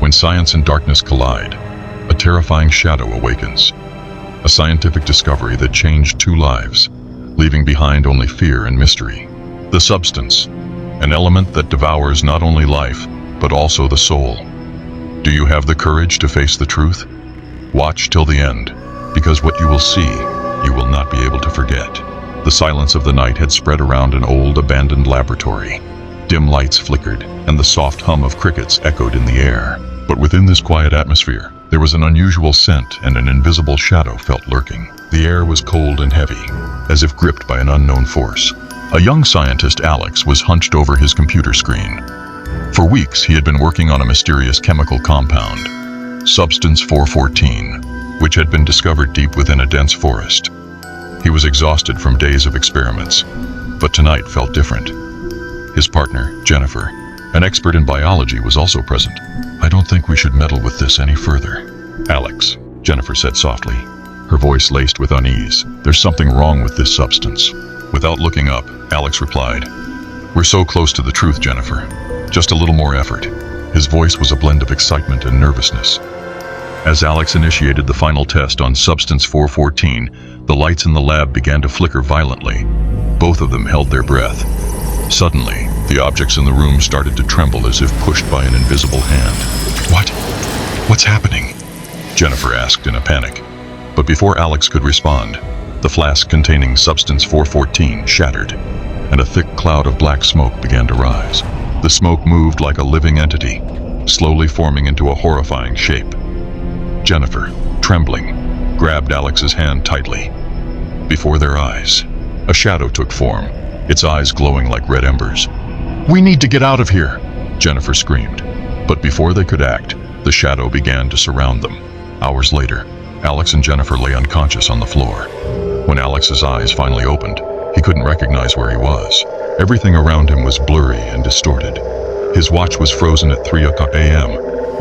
When science and darkness collide, a terrifying shadow awakens. A scientific discovery that changed 2 lives, leaving behind only fear and mystery. The substance, an element that devours not only life, but also the soul. Do you have the courage to face the truth? Watch till the end, because what you will see, you will not be able to forget. The silence of the night had spread around an old, abandoned laboratory. Dim lights flickered, and the soft hum of crickets echoed in the air. But within this quiet atmosphere, there was an unusual scent, and an invisible shadow felt lurking. The air was cold and heavy, as if gripped by an unknown force. A young scientist, Alex, was hunched over his computer screen. For weeks, he had been working on a mysterious chemical compound, Substance 414, which had been discovered deep within a dense forest. He was exhausted from days of experiments, but tonight felt different. His partner, Jennifer, an expert in biology, was also present. "I don't think we should meddle with this any further." "Alex," Jennifer said softly, her voice laced with unease, "there's something wrong with this substance." Without looking up, Alex replied, "We're so close to the truth, Jennifer. Just a little more effort." His voice was a blend of excitement and nervousness. As Alex initiated the final test on Substance 414, the lights in the lab began to flicker violently. Both of them held their breath. Suddenly, the objects in the room started to tremble as if pushed by an invisible hand. What's happening?" Jennifer asked in a panic. But before Alex could respond, the flask containing Substance 414 shattered, and a thick cloud of black smoke began to rise. The smoke moved like a living entity, slowly forming into a horrifying shape. Jennifer, trembling, grabbed Alex's hand tightly. Before their eyes, a shadow took form, its eyes glowing like red embers. "We need to get out of here," Jennifer screamed. But before they could act, the shadow began to surround them. Hours later, Alex and Jennifer lay unconscious on the floor. When Alex's eyes finally opened, he couldn't recognize where he was. Everything around him was blurry and distorted. His watch was frozen at 3 a.m.,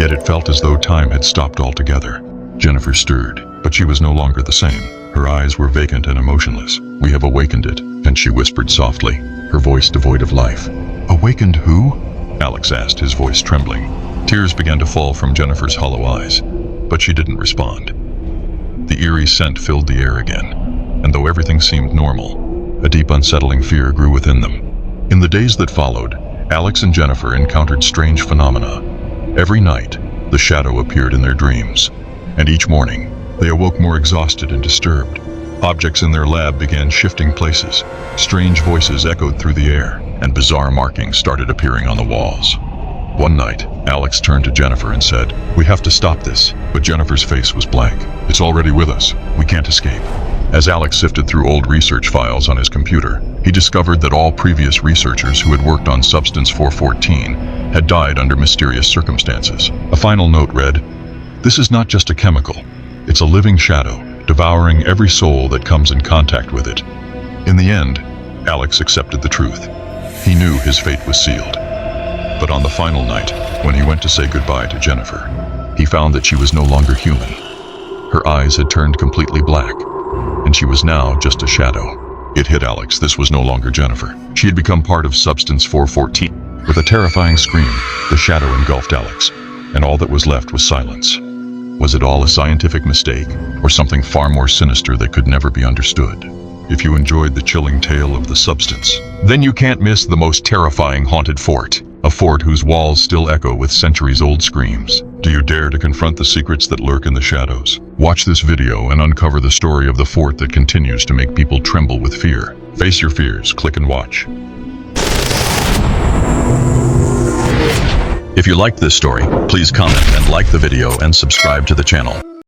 yet it felt as though time had stopped altogether. Jennifer stirred, but she was no longer the same. Her eyes were vacant and emotionless. "We have awakened it," and she whispered softly, her voice devoid of life. "Awakened who?" Alex asked, his voice trembling. Tears began to fall from Jennifer's hollow eyes, but she didn't respond. The eerie scent filled the air again, and though everything seemed normal, a deep unsettling fear grew within them. In the days that followed, Alex and Jennifer encountered strange phenomena. Every night, the shadow appeared in their dreams, and each morning, they awoke more exhausted and disturbed. Objects in their lab began shifting places. Strange voices echoed through the air, and bizarre markings started appearing on the walls. One night, Alex turned to Jennifer and said, "We have to stop this." But Jennifer's face was blank. "It's already with us. We can't escape." As Alex sifted through old research files on his computer, he discovered that all previous researchers who had worked on Substance 414 had died under mysterious circumstances. A final note read, "This is not just a chemical. It's a living shadow, devouring every soul that comes in contact with it." In the end, Alex accepted the truth. He knew his fate was sealed. But on the final night, when he went to say goodbye to Jennifer, he found that she was no longer human. Her eyes had turned completely black, and she was now just a shadow. It hit Alex. This was no longer Jennifer. She had become part of Substance 414. With a terrifying scream, the shadow engulfed Alex, and all that was left was silence. Was it all a scientific mistake, or something far more sinister that could never be understood? If you enjoyed the chilling tale of the substance, then you can't miss the most terrifying haunted fort. A fort whose walls still echo with centuries-old screams. Do you dare to confront the secrets that lurk in the shadows? Watch this video and uncover the story of the fort that continues to make people tremble with fear. Face your fears, click and watch. If you liked this story, please comment and like the video and subscribe to the channel.